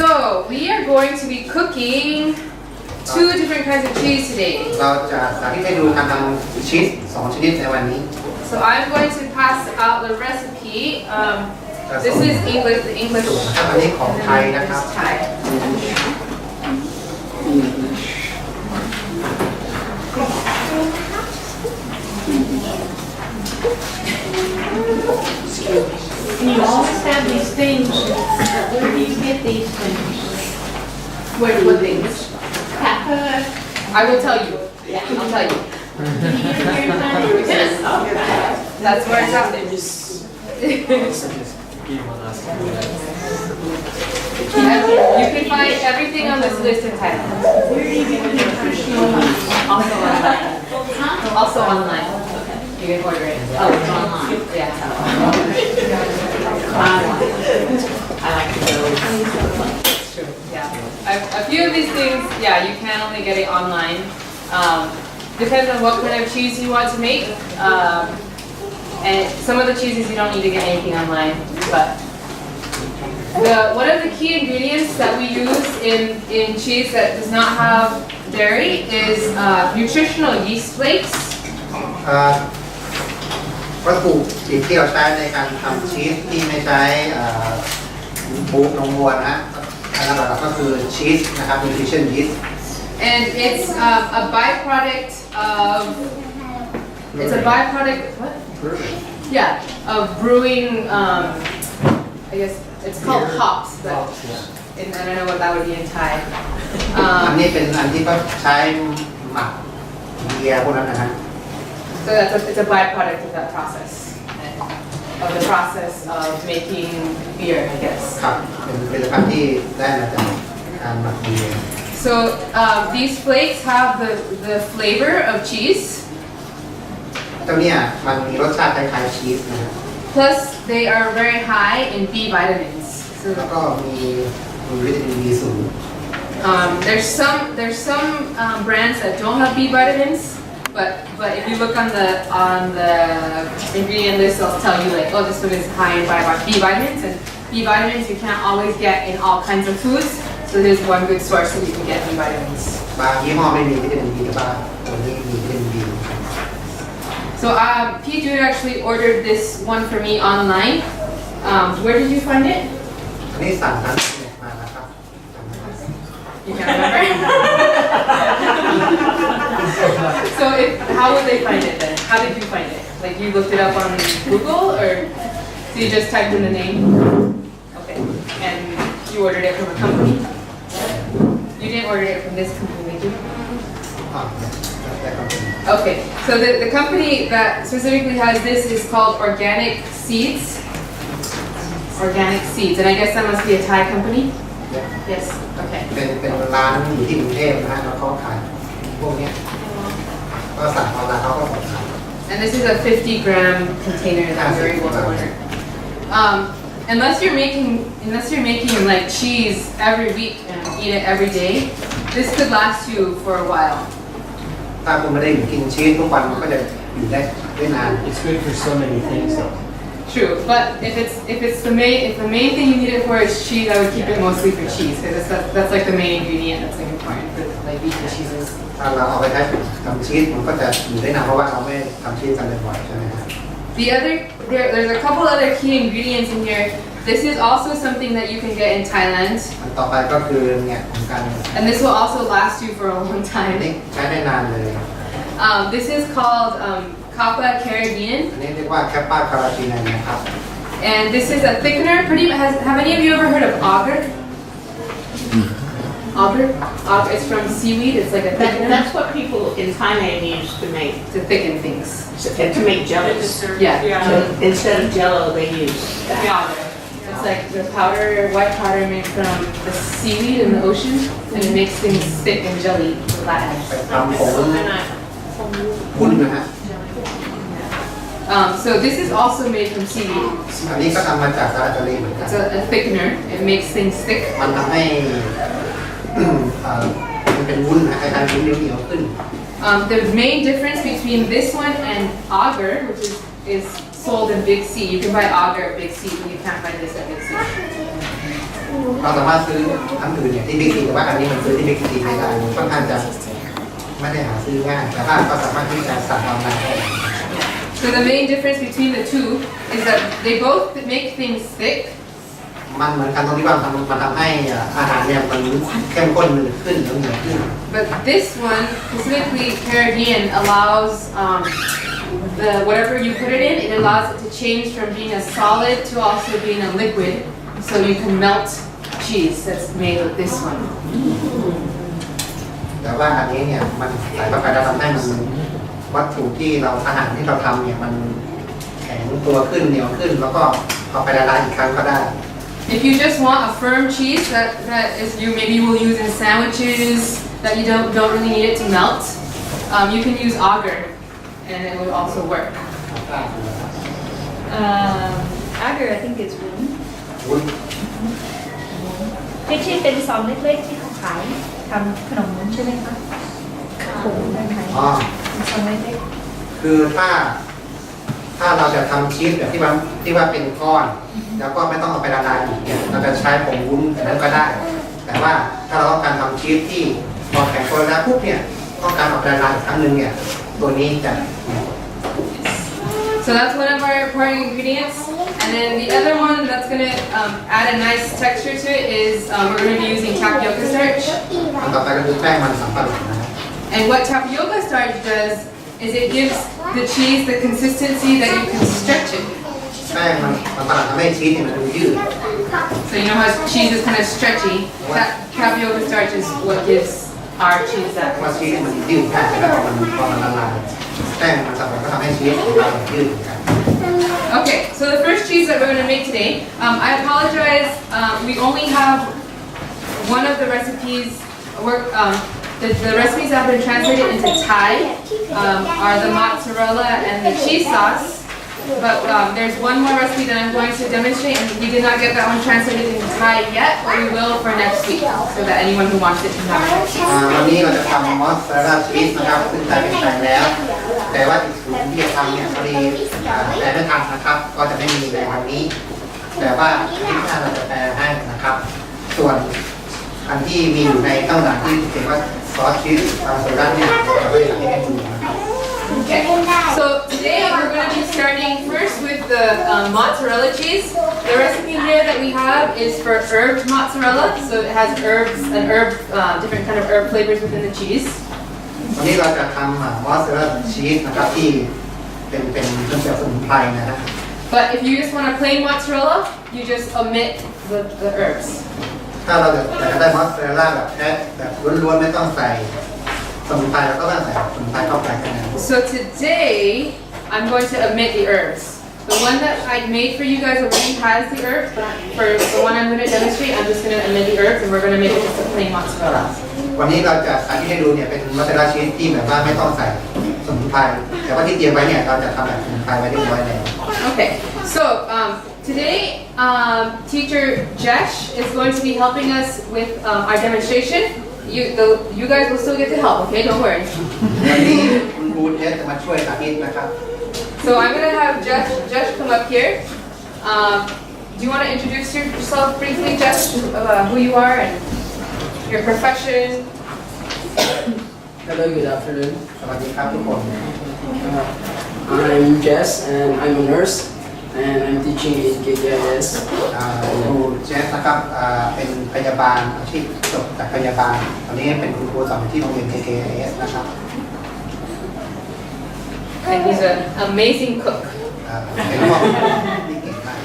So we are going to be cooking two different kinds of cheese today. เราจะสาธิตให้ดูการทำชีส2ชนิดในวันนี้ So I'm going to pass out the recipe. This is English. The English. อันนี้ของไทยนะครับ Thai. You always have these things. Where do you get these things? What things? Pepper. I will tell you. Yeah. I'll tell you. Yes. That's where it's at. You can find everything on this list in Thailand. Where do you get the nutritional? Also online. Huh? Also online. You can order it. Oh, it's online. Yeah. I like to go. Yeah. A few of these things, yeah, you can only get it online. Depends on what kind of cheese you want to make. And some of the cheeses you don't need to get anything online. But one of the key ingredients that we use in cheese that does not have dairy is nutritional yeast flakes. วัตถุดิบที่เราใช้ในการทำชีสที่ไม่ใช้บูนมวัวนะฮะอันนั้นก็คือชีสนะครับ nutrition yeast And it's a byproduct of what? Yeah, of brewing. I guess it's called hops, but I don't know what that would be in Thai. อันนี้เป็นอันที่เขาใช้หมักเบียร์พวกนั้นนะฮะ So it's a byproduct of that process, of the process of making beer, I guess. ครับเป็นผลิตภัณฑ์ที่ได้มาจากการหมักเบียร์ So these flakes have the flavor of cheese. เจ้าเนี่ยมันมีรสชาติคล้ายๆชีสนะฮะ Plus they are very high in B vitamins. แล้วก็มีวิตามิน B สูง There's some brands that don't have B vitamins, but if you look on the ingredient list, they'll tell you like, oh, this one is high in B vitamins, and B vitamins you can't always get in all kinds of foods. So there's one good source that you can get B vitamins. บางยี่ห้อไม่มีวิตามิน B แต่บางตัวนี้มีวิตามิน B. So Pete Jude actually ordered this one for me online. Where did you find it? อันนี้สั่งทางอินเทอร์เน็ตมานะครับ You can't remember? So how would they find it then? How did you find it? Like you looked it up on Google, or so you just typed in the name? Okay. And you ordered it from a company? You didn't order it from this company, did you? อ๋อได้ครับ Okay. So the company that specifically has this is called Organic Seeds. Organic Seeds. And I guess that must be a Thai company? Yes. Okay. เป็นร้านอยู่ที่กรุงเทพนะฮะแล้วเขาขายพวกเนี้ยก็สั่งออนไลน์เขาก็ส่งขาย And this is a 50-gram container that you're able to order. Unless you're making like cheese every week and eat it every day, this could last you for a while. ถ้าคุณไม่ได้กินชีสทุกวันมันก็จะอยู่ได้นาน It's good for so many things though. True, but if the main thing you need it for is cheese, I would keep it mostly for cheese because that's like the main ingredient that's like important for like vegan cheeses. ถ้าเราเอาไปใช้ทำชีสมันก็จะอยู่ได้นานเพราะว่าเราไม่ทำชีสกันบ่อยๆใช่ไหมครับ There's a couple other key ingredients in here. This is also something that you can get in Thailand. อันต่อไปก็คือเนี่ยของการ And this will also last you for a long อัน time. นี้ใช้ได้นานเลย This is called Kappa Caribbean. อันนี้เรียกว่าแคปป้าคาราทีนันนะครับ And this is a thickener. Have any of you ever heard of auger? Auger? It's from seaweed. It's like a thickener. That's what people in Thailand use to thicken things. make jellies. Yeah. Instead of Jello, they use that. It's like the white powder made from the seaweed in the ocean, and it makes things thick and jelly with that. ไปทำผงวุ้นนะฮะ So this is also made from seaweed. อันนี้ก็ทำมาจากสาหร่ายทะเลเหมือนกัน It's a thickener. It makes things thick. มันทำให้มันเป็นวุ้นนะคล้ายๆวุ้นเหนียวๆขึ้น The main difference between this one and auger, which is sold in Big C. You can buy auger at Big C, but you can't buy this at Big C. เราสามารถซื้ออันอื่นเนี่ยที่บิ๊กซีแต่ว่าอันนี้มันซื้อที่บิ๊กซีไม่ได้ค่อนข้างจะไม่ได้หาซื้อง่ายแต่ว่าก็สามารถที่จะสั่งออนไลน์ได้ So the main difference between the two is that they both make things thick. มันเหมือนกันตรงที่ว่ามันทำให้อาหารเนี่ยมันเข้มข้นหนืดขึ้นแล้วเหนียวขึ้น But this one, specifically Caribbean, allows whatever you put it in, it allows it to change from being a solid to also being a liquid. So you can melt cheese that's made with this one. แต่ว่าอันนี้เนี่ยมันใส่เข้าไปแล้วทำให้มันวัตถุที่เราอาหารที่เราทำเนี่ยมันแข็งตัวขึ้นเหนียวขึ้นแล้วก็เอาไปละลายอีกครั้งก็ได้ If you just want a firm cheese that is you maybe will use in sandwiches that you don't really need it to melt, you can use agar, and it will also work. Agar I think it's wood วุ้น ที่เป็นซองเล็กๆที่เขาขายทำขนมวุ้นใช่ไหมคะผงได้ไหม อ๋อ เป็นซองเล็ก คือถ้าเราจะทำชีสแบบที่ว่าเป็นก้อน แล้วก็ไม่ต้องเอาไปละลายอีกเนี่ยเราจะใช้ผงวุ้นแบบนั้นก็ได้ แต่ว่าถ้าเราต้องการทำชีสที่พอแข็งตัวแล้วปุ๊บเนี่ยต้องการเอาไปละลายอีกครั้งหนึ่งเนี่ยตัวนี้จะ So that's one of our important ingredients. And then the other one that's going to add a nice texture to it is we're going to be using tapioca starch. อันต่อไปก็คือแป้งมันสำปะหลังนะครับ And what tapioca starch does is it gives the cheese the consistency that you can stretch it. แป้งมันสำปะหลังทำให้ชีสเนี่ยมันดูยืด So you know how cheese is kind of stretchy? Tapioca starch is what gives our cheese เพราะว่า that ชีสมันยืดได้แล้วพอมันละลายแป้งมันสำปะหลังก็ทำให้ชีสของเรายืดเหมือนกัน Okay, so the first cheese that we're going to make today, I apologize, we only have one of the recipes, the recipes that have been translated into Thai are the mozzarella and the cheese sauce, but there's one more recipe that I'm going to demonstrate, and we did not get that one translated into Thai yet, but we will for next week, so that anyone who wants it can have it. วันนี้เราจะทำมอสซาเรลล่าชีสนะครับซึ่งกลายเป็นไทยแล้ว แต่ว่าอีกสูตรที่จะทำเนี่ยพอดีแปลไม่ทันนะครับ ก็จะไม่มีในวันนี้ แต่ว่าที่หน้าเราจะแปลให้นะครับ ส่วนอันที่มีอยู่ในข้างหลังที่เขียนว่าซอสชีสโซดาเนี่ยเราก็จะให้ดูนะครับ Okay, so today we're going to be starting first with the mozzarella cheese. The recipe here that we have is for herbed mozzarella, so it has herbs and different kind of herb flavors within the cheese. วันนี้เราจะทำมอสซาเรลล่าชีสนะครับที่เป็นเครื่องเคียงสมุนไพรนะฮะ But if you just want a plain mozzarella, you just omit the herbs. ถ้าเราอยากจะได้มอสซาเรลล่าแบบแท้แบบล้วนๆไม่ต้องใส่สมุนไพรเราก็ต้องใส่สมุนไพรเข้าไปกันนะ So today I'm going to omit the herbs. The one that I made for you guys already has the herbs, but for the one I'm going to demonstrate, I'm just going to omit the herbs and we're going to make it just a plain mozzarella. วันนี้เราจะสาธิตให้ดูเนี่ยเป็นมอสซาเรลล่าชีสที่แบบว่าไม่ต้องใส่สมุนไพรแต่ว่าที่เตรียมไว้เนี่ยเราจะทำแบบสมุนไพรไว้เรียบร้อยแล้ว Okay, so today teacher Jesh is going to be helping us with our demonstration. You guys will still get to help, okay? Don't worry. วันนี้คุณครูเทสจะมาช่วยสาธิตนะครับ So I'm going to have Jesh come up here. Do you want to introduce yourself briefly, Jesh, who you are and your profession? Hello, good afternoon. สวัสดีครับทุกคน I'm Jess and I'm a nurse and I'm teaching in KKIS. ครูเจสนะครับเป็นพยาบาลอาชีพจบจากพยาบาลตอนนี้เป็นคุณครูสอนที่โรงเรียน KKIS นะครับ And he's an amazing cook. เป็นพ่อที่เก่งมาก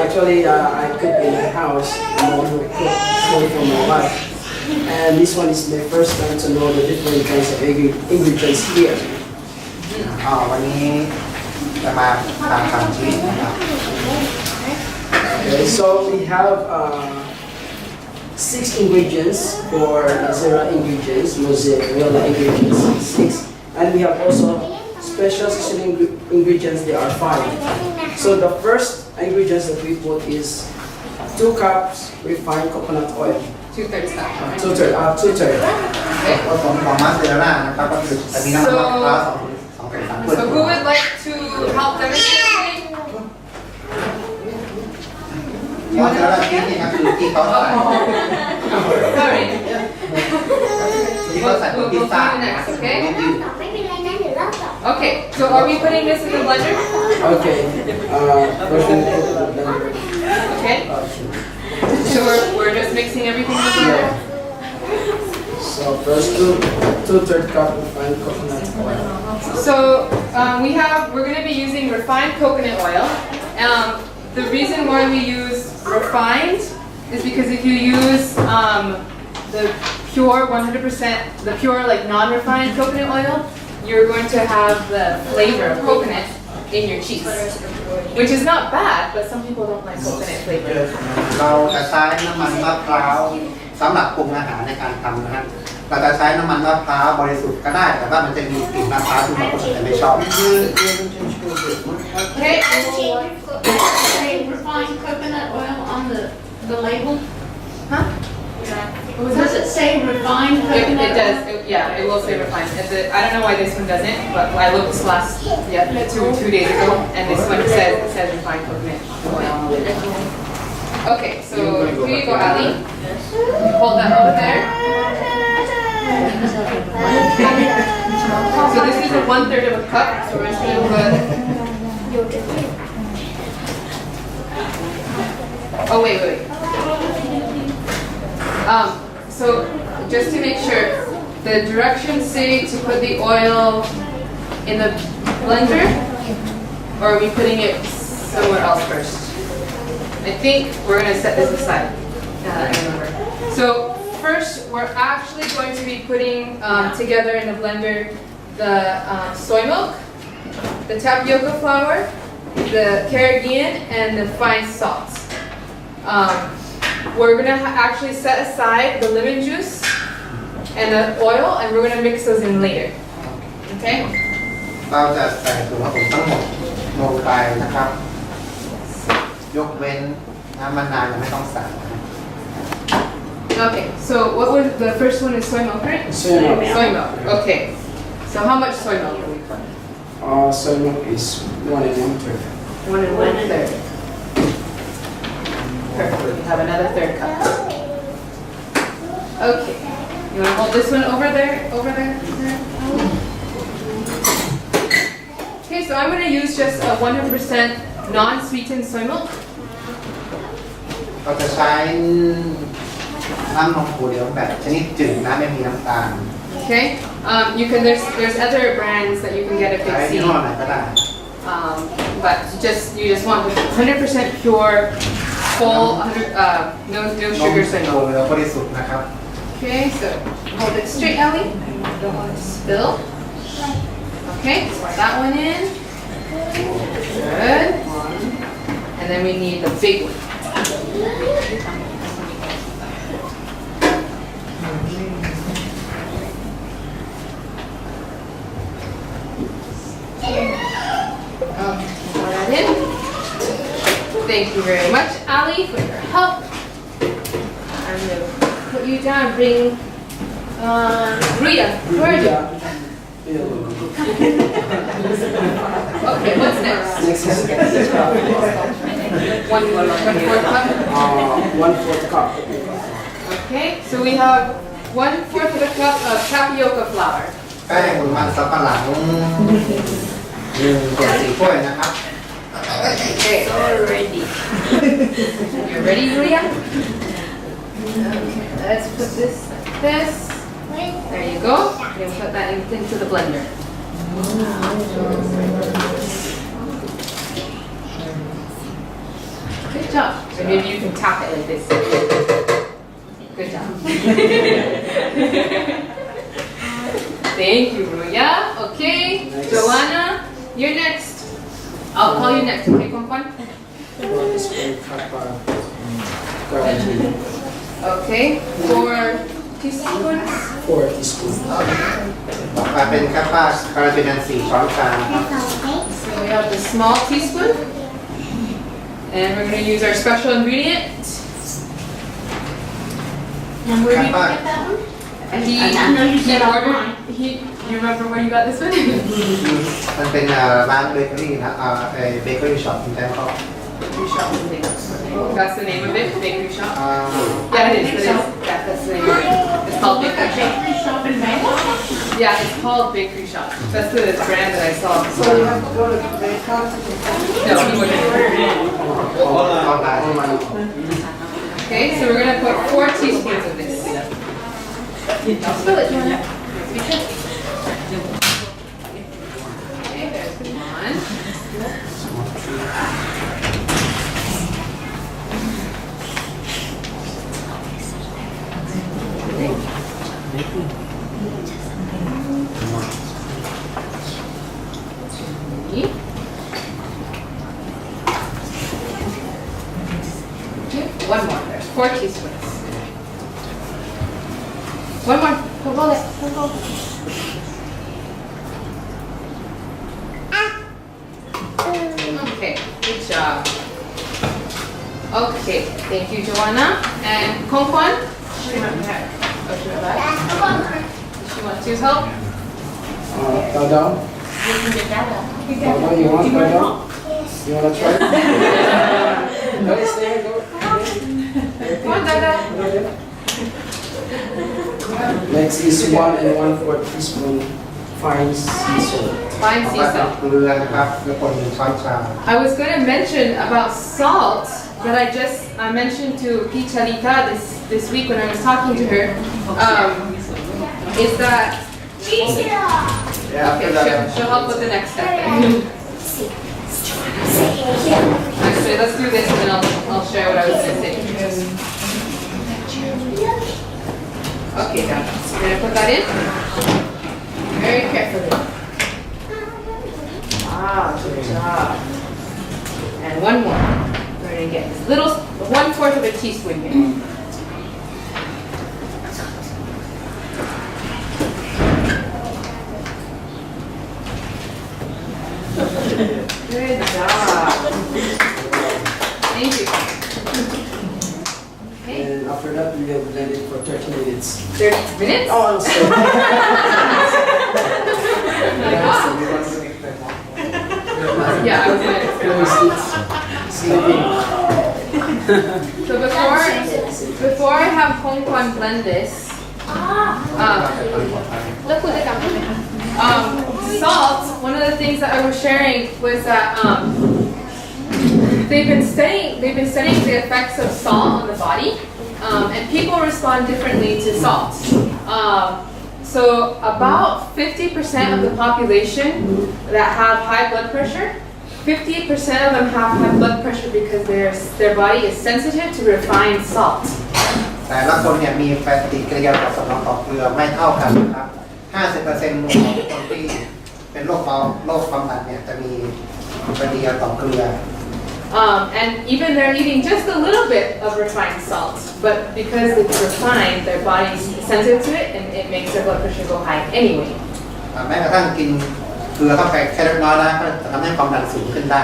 Actually, I cook in my house. I'm also cook food for my wife. And this one is my first time to know the different kinds of ingredients here. วันนี้จะมาทำชีสนะครับ Okay, so we have 6 ingredients for zero ingredients, mozzarella ingredients, 6. And we have also special seasoning ingredients, there are 5. So the first ingredients that we put is 2 cups refined coconut oil. 2/3 cup. 2/3. ของมอสซาเรลล่านะครับก็คือจะมีน้ำมันมะพร้าว2 So who would like to help demonstrate? มอสซาเรลล่าชีสนี่ครับคือที่เขาใส่ Sorry. ที่เขาใส่บนพิซซ่า We'll do next, okay? ไม่ยืด ไม่เป็นไรนะเดี๋ยวรอบต่อ Okay, so are we putting this in the blender? Okay. First we put the blender. Okay. So we're just mixing everything together. Yeah. So first 2/3 cup refined coconut oil. So we're going to be using refined coconut oil. The reason why we use refined is because if you use the pure 100%, the pure like non-refined coconut oil, you're going to have the flavor of coconut in your cheese, which is not bad, but some people don't like coconut flavor. เราจะใช้น้ำมันมะพร้าวสำหรับปรุงอาหารในการทำนะฮะเราจะใช้น้ำมันมะพร้าวบริสุทธิ์ก็ได้ แต่ว่ามันจะมีกลิ่นมะพร้าวที่บางคนอาจจะไม่ชอบ Okay. Say refined coconut oil on the label? Huh? Does it say refined coconut It oil? does. Yeah, it will say refined. I don't know why this one doesn't, but I looked two days ago, and this one says refined coconut oil on the label. Okay, so here you go, Ali. Hold that over there. So this is a 1/3 of a cup. So we're just gonna put. Oh wait. So just to make sure, the directions say to put the oil in the blender, or are we putting it somewhere else first? I think we're gonna set this aside. I remember. So first, we're actually going to be putting together in the blender the soy milk, the tapioca flour, the carrageenan, and the fine salt. We're gonna actually set aside the lemon juice and the oil, and we're gonna mix those in later. Okay? เราจะใส่ส่วนผสมทั้งหมดลงไปนะครับ ยกเว้นน้ำมะนาวยังไม่ต้องใส่นะครับ Okay. So what was the first one? Is soy milk, right? Soy milk. Soy milk. Okay. So how much soy milk are we putting? Soy milk is 1 1/3. 1 1/3. Perfect. We have another 1/3 cup. Okay. You want to hold this one over there? Okay, so I'm going to use just a 100% non-sweetened soy milk. เราจะใช้น้ำนมถั่วเหลืองแบบชนิดจืดนะไม่มีน้ำตาล Okay. There's other brands that you can get at ใช้ Big ยี่ C. ห้อไหนก็ได้ But you just want 100% pure, full, no นม sugar soy ถั่ว milk. เหลืองบริสุทธิ์นะครับ Okay, so hold it straight, Ellie. Don't want to spill. Okay, pour that one in. Good. And then we need the big one. Okay, pour that in. Thank you very much, Ali, for your help. I'm going to put you down and bring Rita. Where are you? Okay, what's next? Next is cup. 1/4 cup. 1/4 cup. Okay, so we have 1/4 of a cup of tapioca flour. แป้งมันสับปะหลัง1/4 ถ้วยนะครับ Okay, ready. You ready, Julia? Okay, let's put this like this. There you go. Then put that into the blender. Good job. So maybe you can tap it like this. Good job. Thank you, Ruya. Okay, Nice. Joanna, you're next. I'll call you next. Okay, Kwan? Okay, 4 teaspoons. 4 teaspoons. ต่อไปเป็นแคปป้าคาราเมล4 ช้อนชาครับ So we have the small teaspoon. And we're going to use our special ingredient. And where did you get that one? I know you said online. You remember where you got this one? มันเป็นร้านเบเกอรี่นะเบเกอรี่ช็อปที่แท้เขา You shop something. Okay. That's the name of it, bakery shop. อ่า Yeah, it is. That's the name of it. It's called bakery shop. Bakery shop in Bangkok? Yeah, it's called bakery shop. That's the brand that I saw. So you have to go to Bangkok to No, he wouldn't. ออนไลน์ Okay, so we're gonna put 4 teaspoons of this. Spill it, Joanna. Be careful. Okay, there's 1. Okay, 1 more. There's 4 teaspoons. 1 more. Go roll it. Go. Okay, good job. Okay, thank you, Joanna. And Kongkwan? She went back. Oh, she went back? Does she want to help? Bow down. You can get that up. Bow down, you want bow down? You want to try? No, stay here, go. Come on, Dada. Go there. Next is 1 1/4 teaspoon fine sea salt. Fine ต่อ sea ไปเป็น salt. เกลือนะครับเกลือป่น1 ช้อนชา I was going to mention about salt that I mentioned to Picharita this week when I was talking to her. Is that okay? She'll help with the next step. Then. Actually, let's do this and then I'll share what I was going to say. Okay, Dad. You're gonna put that in very carefully. Good job. And 1 more. We're gonna get this little 1/4 of a teaspoon here. Good job. Thank you. Okay, And after that, we will blend it for 30 minutes. 30 minutes. Oh, I'm sorry. Yeah, I was gonna. Sleeping. So before I have Hong Kong blend this, salt. One of the things that I was sharing was that they've been studying the effects of salt on the body, and people respond differently to salt. So about 50% of the population that have high blood pressure, 50% of them have high blood pressure because their body is sensitive to refined salt. แต่ละคนเนี่ยมีปฏิกิริยาตอบสนองต่อเกลือไม่เท่ากันนะครับ 50% ของคนที่เป็นโรคความดันเนี่ยจะมีปฏิกิริยาต่อเกลือ And even they're eating just a little bit of refined salt, but because it's refined, their body's sensitive to it, and it makes their blood pressure go high anyway. แม้กระทั่งกินเกลือเข้าไปแค่เล็กน้อยนะก็จะทำให้ความดันสูงขึ้นได้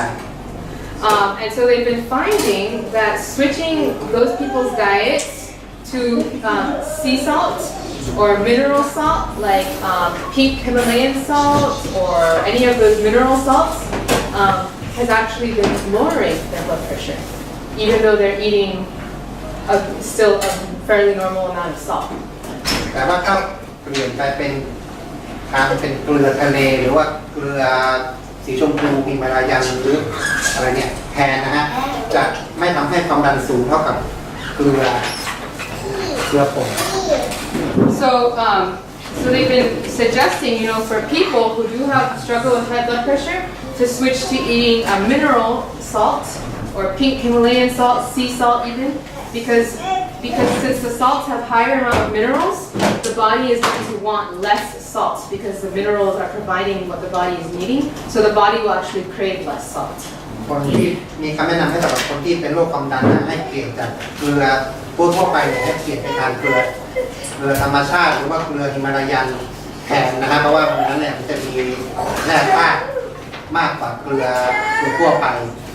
And so they've been finding that switching those people's diets to sea salt or mineral salt, like pink Himalayan salt or any of those mineral salts, has actually been lowering their blood pressure, even though they're eating still a fairly normal amount of salt. แต่ว่าถ้าเปลี่ยนไปเป็นทางเป็นเกลือทะเลหรือว่าเกลือสีชมพูมีมาลายันหรืออะไรเนี่ยแทนนะฮะจะไม่ทำให้ความดันสูงเท่ากับเกลือป่น So they've been suggesting, for people who do have struggle with high blood pressure, to switch to eating a mineral salt or pink Himalayan salt, sea salt even, because since the salts have higher amount of minerals, the body is going to want less salt because the minerals are providing what the body is needing, so the body will actually crave less salt. คนที่มีคำแนะนำให้สำหรับคนที่เป็นโรคความดันนะให้เปลี่ยนจากเกลือทั่วไปเนี่ยให้เปลี่ยนไปทานเกลือธรรมชาติหรือว่าเกลือฮิมาลายันแทนนะครับเพราะว่ามันนั้นเนี่ยมันจะมีแร่ธาตุมากกว่าเกลือทั่วไป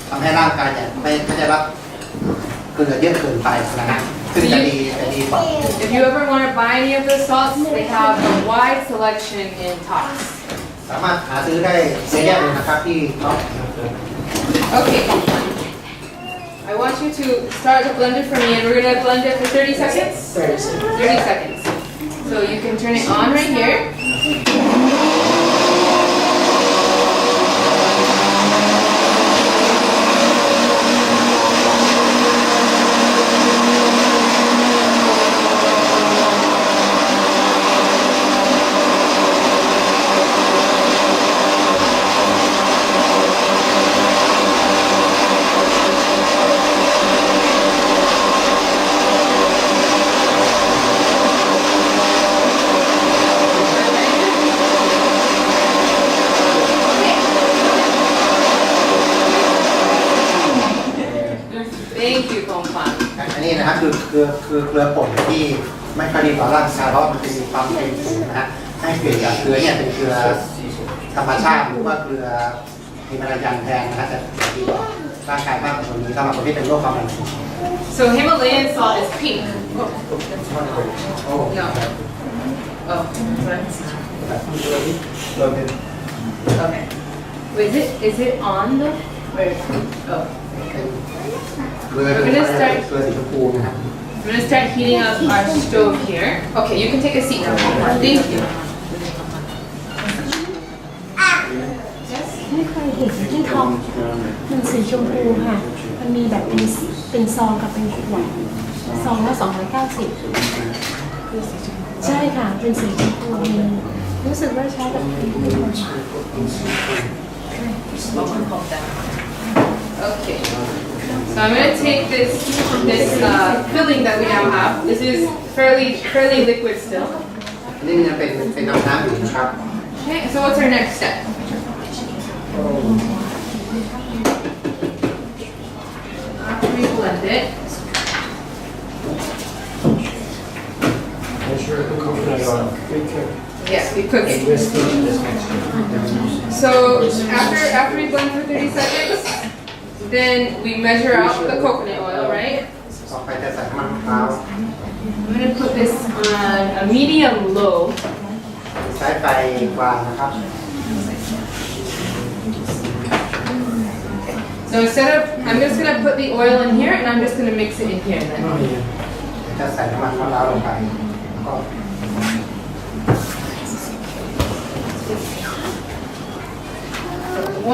ทำให้ร่างกายเนี่ยไม่ได้รับเกลือเยอะเกินไปนะฮะซึ่งจะดีกว่า If you ever want to buy any of those salts, they have a wide selection in Tops. สามารถหาซื้อได้เยอะแยะเลยนะครับที่เขา Okay. I want you to start to blend it for me, and we're gonna blend it for 30 seconds. 30 seconds. 30 seconds. So you can turn it on right here. Thank you, Kongpan. อันนี้นะครับคือเกลือป่นที่ไม่ค่อยดีต่อร่างกายเพราะมันจะมีความเค็มสูงนะฮะให้เปลี่ยนจากเกลือเนี่ยเป็นเกลือธรรมชาติหรือว่าเกลือฮิมาลายันแทนนะฮะจะดีต่อร่างกายมากกว่าตัวนี้สำหรับคนที่เป็นโรคความดันสูง So Himalayan salt is pink. No. Oh, what? Okay. Wait, is it on the? Where? Oh. เกลือสีชมพูนะครับ I'm gonna start heating up our stove here. Okay, you can take a seat now. Thank you. ไม่เคยเห็นที่ท็อปมันสีชมพูค่ะ มันมีแบบเป็นซองกับเป็นขวดซองละ290ใช่ค่ะ เป็นสีชมพูมีรู้สึกว่าใช้แบบนี้ Okay. So I'm gonna take this filling that we now have. This is fairly liquid still. นี่จะเป็นน้ำอยู่นะครับ Okay. So what's our next step? After we blend it. Measure the coconut oil. Yes, we cook it. So after we blend for 30 seconds, then we measure out the coconut oil, right? ต่อไปจะใส่น้ำมันมะพร้าว I'm gonna put this on a medium low. ใช้ไฟกลางนะครับ So I'm just gonna put the oil in here, and I'm just gonna mix it in here then. จะใส่น้ำมันมะพร้าวลงไปก็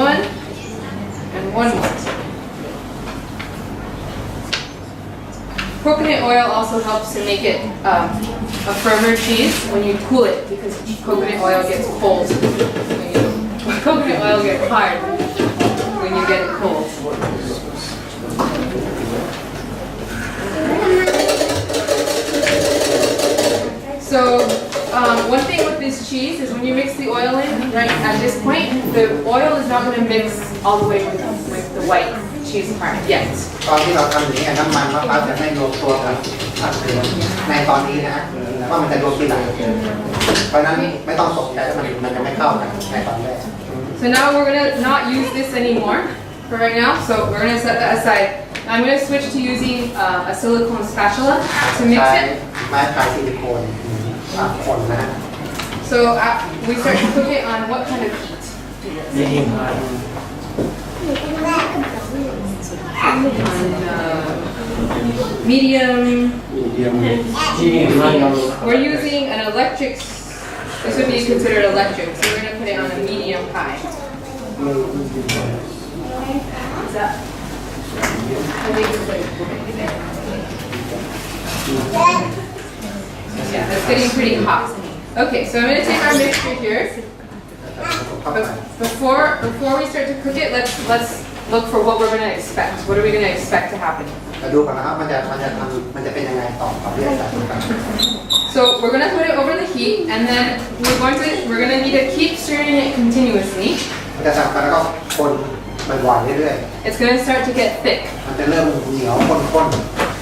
One and one more. Coconut oil also helps to make it a firmer cheese when you cool it, because coconut oil gets cold. Coconut oil gets hard when you get it cold. So one thing with this cheese is when you mix the oil in, right at this point, the oil is not going to mix all the way with the white cheese part yet. ตอนที่เราทำอย่างนี้น้ำมันมะพร้าวจะไม่รวมตัวกับผักเกลือในตอนนี้นะฮะว่ามันจะรวมทีหลังเพราะฉะนั้นไม่ต้องตกใจว่ามันจะไม่เข้ากันในตอนแรก So now we're going to not use this anymore for right now, so we're going to set that aside. I'm going to switch to using a silicone spatula to mix ใช้ it. ไม้พายซิลิโคนคนนะฮะ So we start to cook it on what kind of heat? Medium high. Medium. Medium high. We're using an electric. This would be considered electric, so we're going to put it on a medium high. Is that? I think it's like. Yeah, it's getting pretty hot. Okay, so I'm going to take our mixture here. But before we start to cook it, let's look for what we're going to expect. What are we going to expect to happen? มาดูกันนะครับมันจะเป็นยังไงต่อที่จะใส่ลงไป So we're going to put it over the heat, and then we're going to need to keep stirring it continuously. มันจะใส่ไปแล้วก็คนบ่อยๆเรื่อย It's going to start to get thick. ๆมันจะเริ่มเหนียวข้น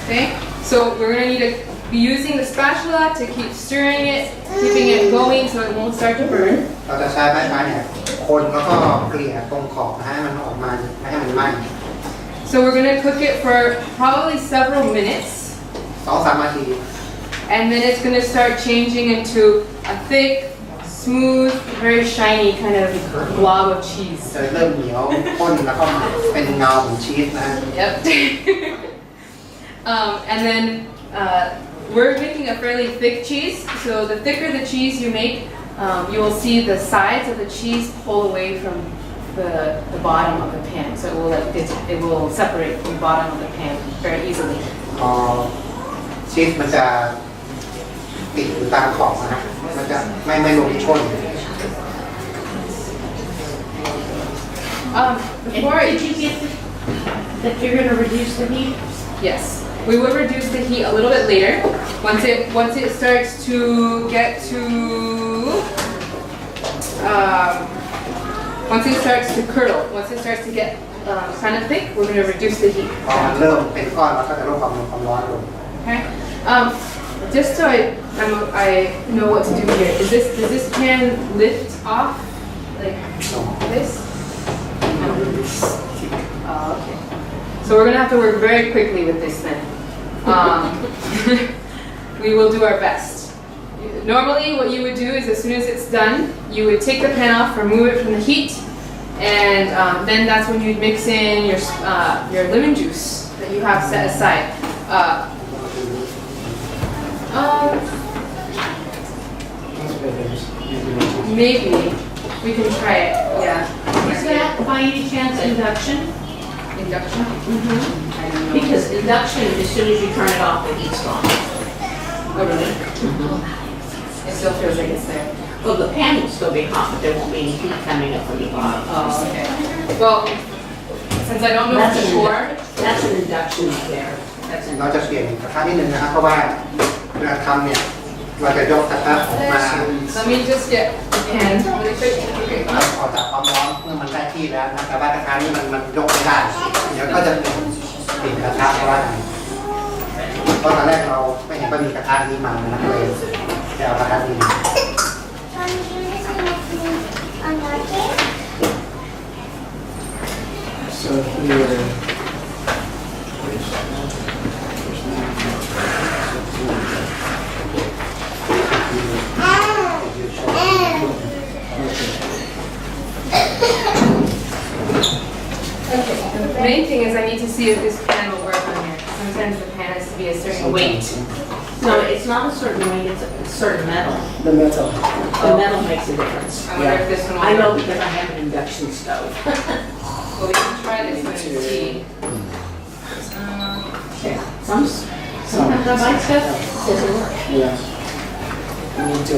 Okay, so we're going to need to be using the spatula to keep stirring it, keeping it going so it won't start to burn. ๆเราจะใช้ไม้พายเนี่ยคนแล้วก็เกลี่ยตรงขอบนะให้มันออกมาไม่ให้มันไหม้ So we're going to cook it for probably several minutes, 2-3 นาที and then it's going to start changing into a thick, smooth, very shiny kind of blob of cheese. จะเริ่มเหนียวข้นแล้วก็เป็นเงาของชีสนะ Yep. And then we're making a fairly thick cheese. So the thicker the cheese you make, you will see the sides of the cheese pull away from the bottom of the pan. So it will separate from the bottom of the pan very easily. พอชีสมันจะติดอยู่ตามขอบนะมันจะไม่ลงชน Before Did you get that you're gonna reduce the heat? Yes, we will reduce the heat a little bit later. Once it starts to get to once it starts to curdle, once it starts to get kind of thick, we're going to reduce the heat. พอมันเริ่มเป็นก้อนแล้วก็จะลดความร้อนลง Okay. Just so I know what to do here. Does this pan lift off like this? Oh, okay. So we're gonna have to work very quickly with this then. We will do our best. Normally what you would do is as soon as it's done, you would take the pan off, remove it from the heat, and then that's when you'd mix in your lemon juice that you have set aside. Maybe we can try it. Yeah. Is that by any chance induction? Induction? I don't know. Because induction, as soon as you turn it off, the heat's gone. Oh, really? It still feels like it's there. Well, the pan will still be hot, but there won't be any heat coming up from the bottom. Oh, okay. Well, since I don't know That's for an sure, That's an induction there. That's an เราจะเปลี่ยนกระทะนิดนึงนะครับเพราะว่าเวลาทำเนี่ยเราจะยกกระทะออกมา let me just get the pan really quick. Okay. ออกจากความร้อนเมื่อมันได้ที่แล้วนะแต่ว่ากระทะนี้มันยกไม่ได้เดี๋ยวก็จะปิดกระทะเพราะว่าตอนแรกเราไม่เห็นว่ามีกระทะนี้มานะเลยจะเอากระทะนี้ So here. The main thing is I need to see if this pan will work on here. Sometimes the pan has to be a certain weight. No, it's not a certain weight, it's a certain metal. The metal. The metal makes a difference. I wonder if this one will I know work. because I have an induction stove. Well, we can try this one and see. Sometimes I buy stuff, doesn't work. Yeah. You need to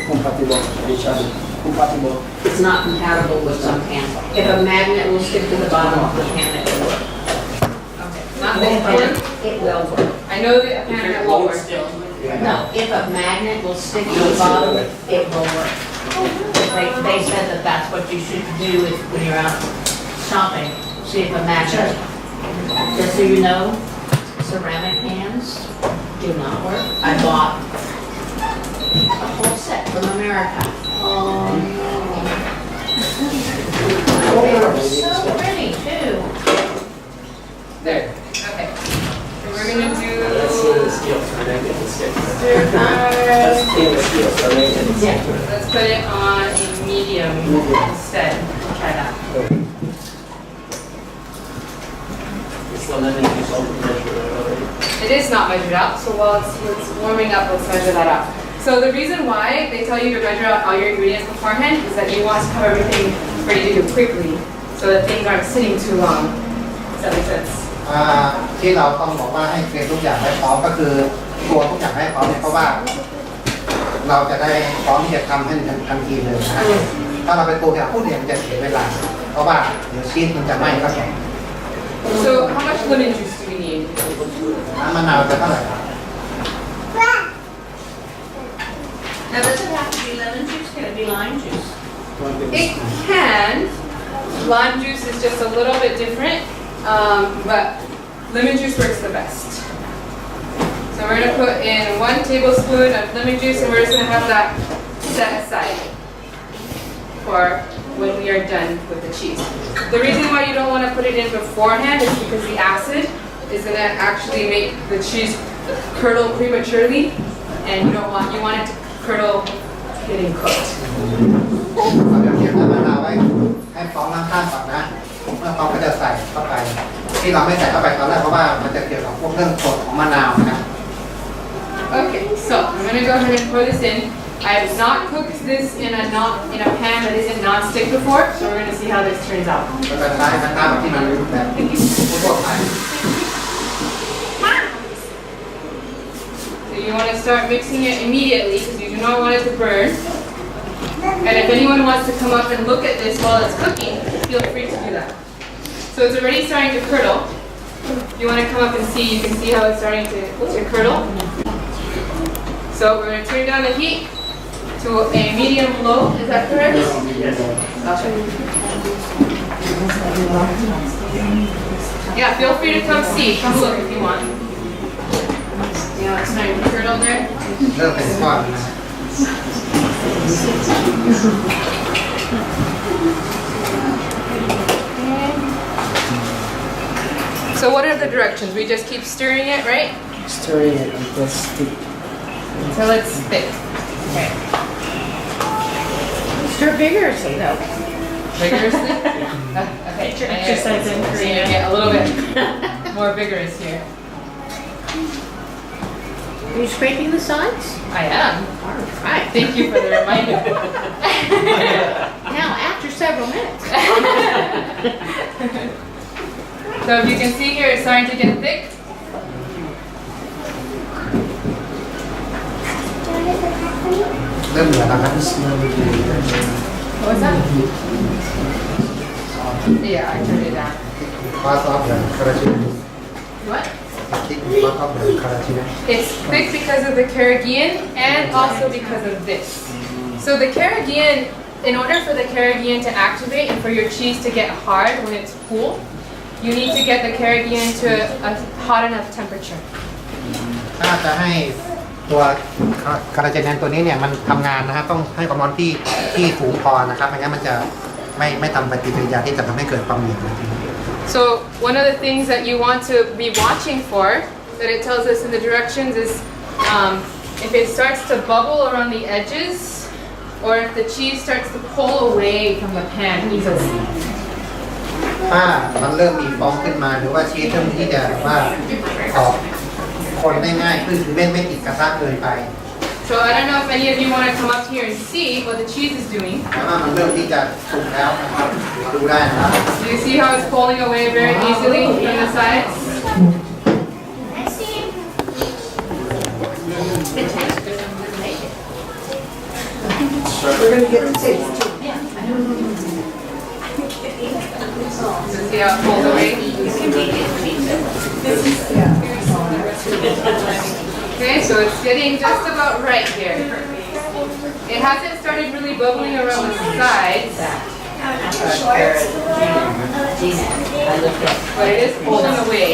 compatible with each other. Compatible. It's not compatible with some pans. If a magnet will stick to the bottom of the pan, it will work. Okay. Not this one. It will work. I know that a pan that will work. No, if a magnet will stick to the bottom, it will work. They said that that's what you should do when you're out shopping. See if a magnet, just so you know, ceramic pans do not work. I bought a whole set from America. They were so pretty too. There. Okay. So we're gonna do That's stainless steel, so I don't get the stick. stir That's fry. stainless steel, so I don't get the stick. Let's put it on a medium instead. We'll try that. It's the lemon juice all measured already. It is not measured out, so while it's warming up, let's measure that out. So the reason why they tell you to measure out all your ingredients beforehand is that you want to have everything ready to do quickly, so that things aren't sitting too long. Does that make sense? ที่เราต้องบอกว่าให้เตรียมทุกอย่างให้พร้อมก็คือตัวทุกอย่างให้พร้อมเนี่ยเพราะว่า เราจะได้พร้อมที่จะทำให้ทันทีเลยนะฮะถ้าเราไปตัวอย่างพูดเนี่ยมันจะเสียเวลาเพราะว่าเดี๋ยวชีสมันจะไหม้ก็แข็ง So how much lemon juice do we need? น้ำมะนาวจะเท่าไหร่ครับ Now, does it have to be lemon juice? Can it be lime juice? It can. Lime juice is just a little bit different, but lemon juice works the best. So we're going to put in 1 tablespoon of lemon juice, and we're just going to have that set aside for when we are done with the cheese. The reason why you don't want to put it in beforehand is because the acid is going to actually make the cheese curdle prematurely, and you want it to curdle getting cooked. เราจะเทียบน้ำมะนาวไว้ให้ฟองข้างๆก่อนนะเมื่อฟองก็จะใส่เข้าไปที่เราไม่ใส่เข้าไปตอนแรกเพราะว่ามันจะเกี่ยวกับพวกเรื่องกรดของมะนาวนะ Okay, so I'm gonna go ahead and pour this in. I have not cooked this in a pan that isn't non-stick before, so we're gonna see how this turns out. เราจะใช้กระทะแบบที่มันแบบทั่วไป So you want to start mixing it immediately because you do not want it to burn. And if anyone wants to come up and look at this while it's cooking, feel free to do that. So it's already starting to curdle. If you want to come up and see, you can see how it's starting to curdle. So we're going to turn down the heat to a medium low. Is that correct? Yes. Okay. Yeah, feel free to come see. Come look if you want. Yeah, it's starting to curdle there. เริ่มเป็นก้อนนะ So what are the directions? We just keep stirring it, right? Stirring it until it's thick. Until it's thick. Okay. Stir vigorously though. Vigorously? Okay. Exercise in So Korea. you get a little bit more vigorous here. Are you scraping the sides? I am. All right. Thank you for the reminder. Now, after several minutes. So if you can see here, it's starting to get thick.เริ่มเหลือแล้วครับ What was that? Yeah, I turned it down. คอสออฟเดอะคาราชิ What? คอสออฟเดอะคาราชิ It's thick because of the Carrageenan and also because of this. So the Carrageenan, in order for the Carrageenan to activate and for your cheese to get hard when it's cool, you need to get the Carrageenan to a hot enough temperature. ถ้าจะให้ตัวคาราเจนแนนตัวนี้เนี่ยมันทำงานนะครับต้องให้ความร้อนที่สูงพอนะครับไม่งั้นมันจะไม่ทำปฏิกิริยาที่จะทำให้เกิดความเหนียว So one of the things that you want to be watching for, that it tells us in the directions, is if it starts to bubble around the edges, or if the cheese starts to pull away from the pan easily. ถ้ามันเริ่มมีฟองขึ้นมาหรือว่าชีสเริ่มที่จะว่าออกคนได้ง่ายขึ้นคือไม่ติดกระทะเกินไป So I don't know if any of you want to come up here and see what the cheese is doing. แต่ว่ามันเริ่มที่จะสุกแล้วนะครับมาดูได้นะครับ Do you see how it's pulling away very easily from the sides? We're gonna get to taste too. So see how it pulls away? Okay, so it's getting just about right here. It hasn't started really bubbling around the sides, but it is pulling away.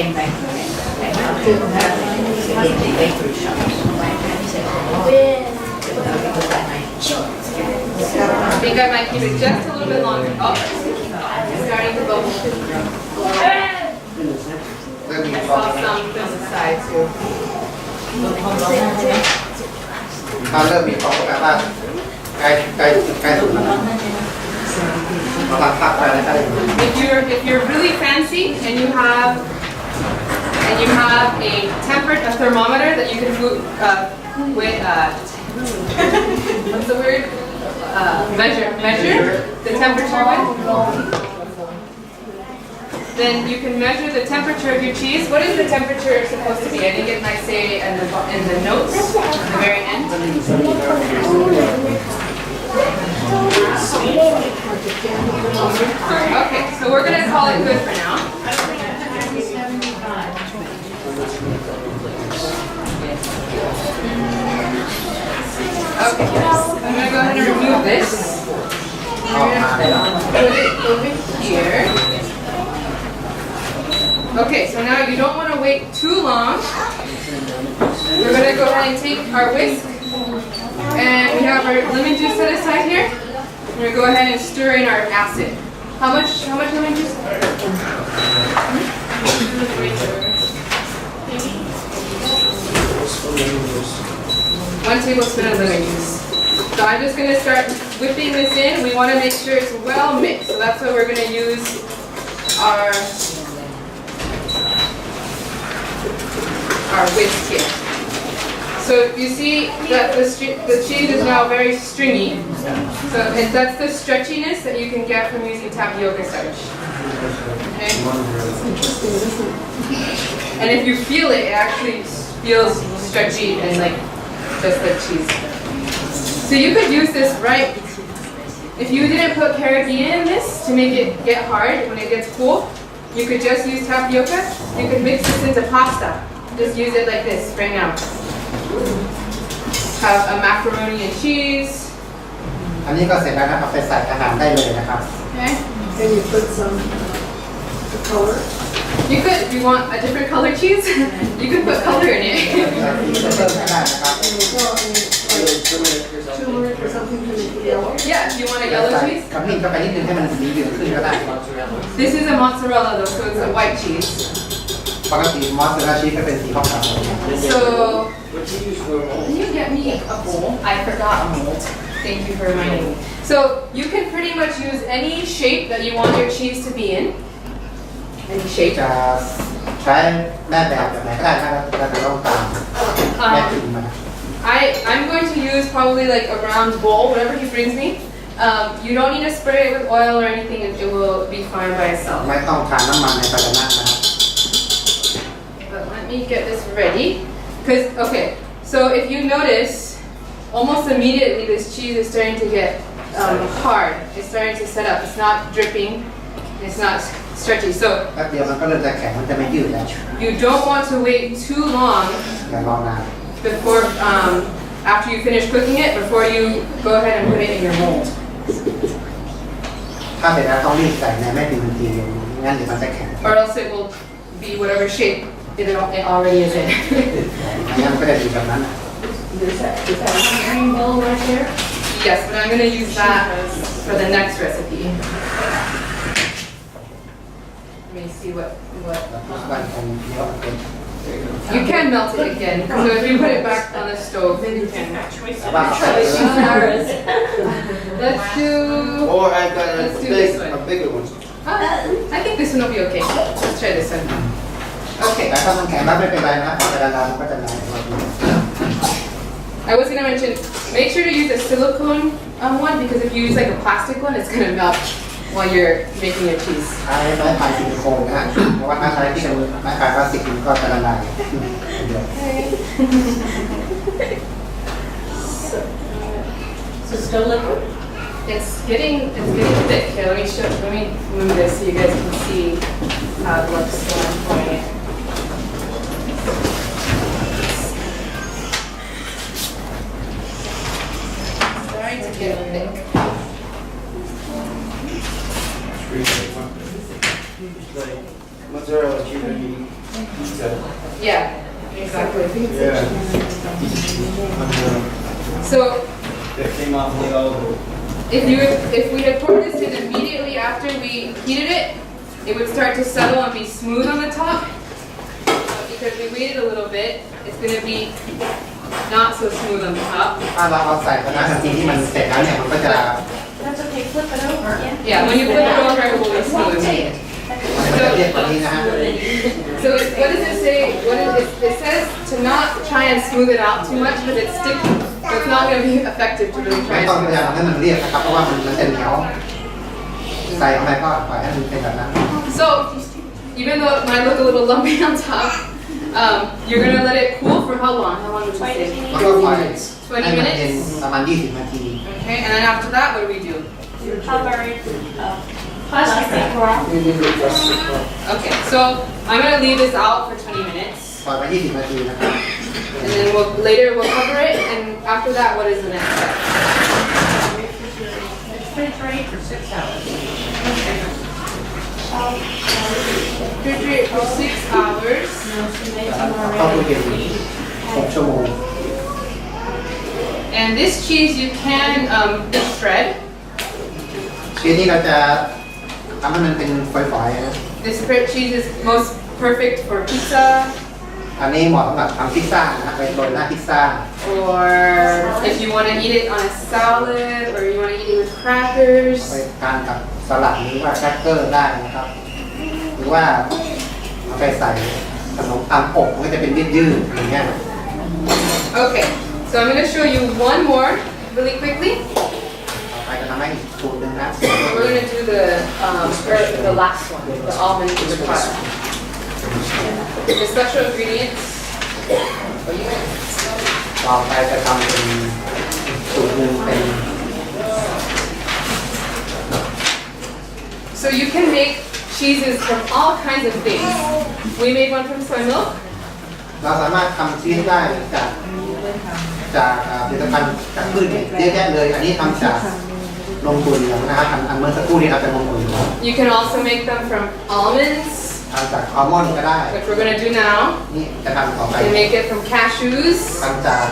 I think I might keep it just a little bit longer. Oh, it's starting to bubble. เริ่มมี I ฟอง saw some from the side too. ถ้าเริ่มมีฟองก็แปลว่าใกล้สุกแล้วเราพักไปแล้วก็ได้ If you're really fancy and you have a thermometer that you can with what's the word? Measure the temperature with. Then you can measure the temperature of your cheese. What is the temperature supposed to be? I think it might say in the notes at the very end. Okay, so we're gonna call it good for now. Okay, I'm gonna go ahead and remove this. I'm gonna put it over here. Okay, so now you don't want to wait too long. We're going to go ahead and take our whisk, and we have our lemon juice set aside here. We're going to go ahead and stir in our acid. How much lemon juice? 1 tablespoon of lemon juice. So I'm just gonna start whipping this in. We wanna make sure it's well mixed. So that's why we're gonna use our whisk here. So you see that the cheese is now very stringy. So that's the stretchiness that you can get from using tapioca starch. Okay? And if you feel it, it actually feels stretchy and like just like cheese. So you could use this right, if you didn't put carrageenan in this to make it get hard when it gets cool, you could just use tapioca. You could mix this into pasta. Just use it like this right now. Have a macaroni and cheese. อันนี้ก็เสร็จแล้วนะครับไปใส่อาหารได้เลยนะครับ Okay. Can you put some color? You could, if you want a different color cheese, you could put color in it. เพิ่มก็ได้นะครับ Turmeric or something to make it yellow? Yeah, if you want a yellow ใส่ cheese. ขมิ้นเข้าไปนิดนึงให้มันสีเหลืองขึ้นก็ได้ This is a mozzarella though, so it's a white cheese. ปกติมอสซาเรลล่าชีสก็เป็นสีขาว So, What do you use for can you get me a bowl? I forgot a mold. Thank you for reminding me. So, you can pretty much use any shape that you want your cheese to be in. Any ๆ shape. จะใช้แม่แบบไหนก็ได้นะครับเราจะต้องตามแม่พิมพ์มา I'm going to use probably like a round bowl, whatever he brings me. You don't need to spray it with oil or anything, it will be fine by itself. ไม่ต้องทานน้ำมันในภาชนะนะครับ But let me get this ready. Because, okay, so if you notice, almost immediately this cheese is starting to get hard. It's starting to set up. It's not dripping. It's not stretchy. So แป๊บเดียวมันก็เริ่มจะแข็งมันจะไม่ยืดแล้ว you don't want to wait too long อย่ารอนาน before, after you finish cooking it, before you go ahead and put it in your mold. ถ้าเสร็จแล้วต้องรีบใส่ในแม่พิมพ์ทันทีเลยงั้นเดี๋ยวมันจะแข็ง Or else it will be whatever shape it already is in. งั้นมันก็จะดีแบบนั้น Is that a herring bowl right there? Yes, but I'm going to use that for the next recipe. Let me see what. วันคงเยอะเป็น You can melt it again. So if you put it back on the stove, you can. แต่ว่าเอาไปเลย Let's do. Or I've got Let's do this one. a bigger one. I think this one will be okay. Let's try this one. แต่ Okay. ถ้ามันแข็งแล้วไม่เป็นไรนะพอเวลาเรามันก็จะไหลออกมา I was going to mention, make sure to use a silicone one because if you use like a plastic one, it's going to melt while you're making your cheese. ใช้ไม้พายซิลิโคนนะเพราะว่าถ้าใช้ที่เป็นไม้พายพลาสติกมันก็จะละลาย So still liquid? It's getting thick. Here, let me move this so you guys can see how it looks when I'm pouring it. It's starting to get thick. Like mozzarella cheese and pizza. Yeah, exactly. Yeah. So That came off the oven. if we had poured this in immediately after we heated it, it would start to settle and be smooth on the top. But because we waited a little bit, it's going to be not so smooth on the top. ถ้าเราเอาใส่กระทะทันทีที่มันเสร็จแล้วเนี่ยมันก็จะ That's okay, flip it over. Yeah, when you flip it over, it will be smooth. มันจะเรียบกว่านี้นะฮะ So what does it say? It says to not try and smooth it out too much because it's sticky. So it's not going to be effective to really ไม่ try ต้อง and พ smooth ยา it ยาม out. ให้มันเรียบนะครับเพราะว่ามันจะเหนียวใส่เข้าไปก็ปล่อยให้มันเป็นแบบนั้น So even though it might look a little lumpy on top, you're going to let it cool for how long? How long would you say? แล้วก็ปล่อยให้ 20 มันเย็น minutes? ประมาณ20 นาที Okay, and then after that, what do we do? Cover it, plastic wrap. Okay, so I'm going to leave this out for 20 minutes. ปล่อยไป20 นาทีนะครับ And then later we'll cover it, and after that, what is the next step? Refrigerate for 6 hours. Refrigerate for 6 hours. เข้าตู้เย็น6 ชั่วโมง And this cheese you can shred. ชีสนี้เราจะทำให้มันเป็นฝอยๆนะ This cheese is most perfect for pizza, อันนี้เหมาะสำหรับทำพิซซ่านะครับไปโรยหน้าพิซซ่า Or if you want to eat it on a salad, or you want to eat it with crackers. ไปทานกับสลัดหรือว่าแครกเกอร์ได้นะครับ หรือว่าเอาไปใส่ขนมปังอบมันก็จะเป็นยืดๆอย่างเงี้ย Okay, so I'm going to show you one more really quickly. ต่อไปจะทำให้อีกสูตรหนึ่งนะ We're going to do the last one, the almond product. The special ingredients. Oh, you guys. ต่อไปจะทำเป็นสูตรหนึ่งเป็น So you can make cheeses from all kinds of things. We made one from soy milk. เราสามารถทำชีสได้จากผลิตภัณฑ์จากพืชเยอะแยะเลย อันนี้ทำจากนมถั่วเหลืองนะครับอันเมื่อสักครู่นี้ทำจากนมถั่วเหลือง You can also make them from almonds, ทำจากอัลมอนด์ก็ได้ which we're going to do now. นี่จะทำต่อไป You can make it from cashews. ทำจาก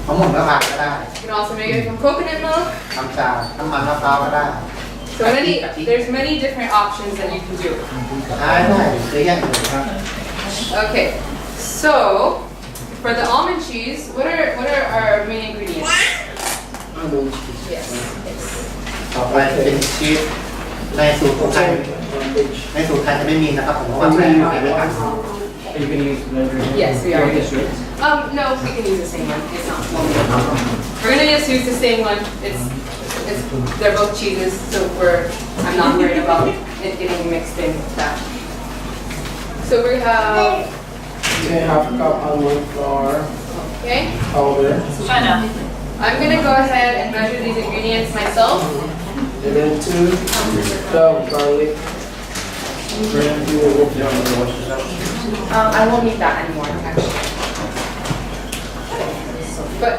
มะม่วงมะพร้าวก็ได้ You can also make it from coconut milk. ทำจากน้ำมันมะพร้าวก็ได้ So there's many different options that you can do. ได้เยอะแยะเลยครับ Okay, so for the almond cheese, what are our main ingredients? Yes. ต่อไปจะเป็นชีสในสูตรของไทยในสูตรไทยจะไม่มีนะครับผมเพราะว่าไม่ได้ทำ You can use blender. Yes, we are. Yes, right. No, we can use the same one. It's not. We're gonna just use the same one. They're both cheeses, so I'm not worried about it getting mixed in with that. So we have, half cup almond flour okay. powder, I'm gonna go ahead and measure these ingredients myself. and then 2 cloves garlic. Brandon, you will work down and wash this out. I won't need that anymore, actually. But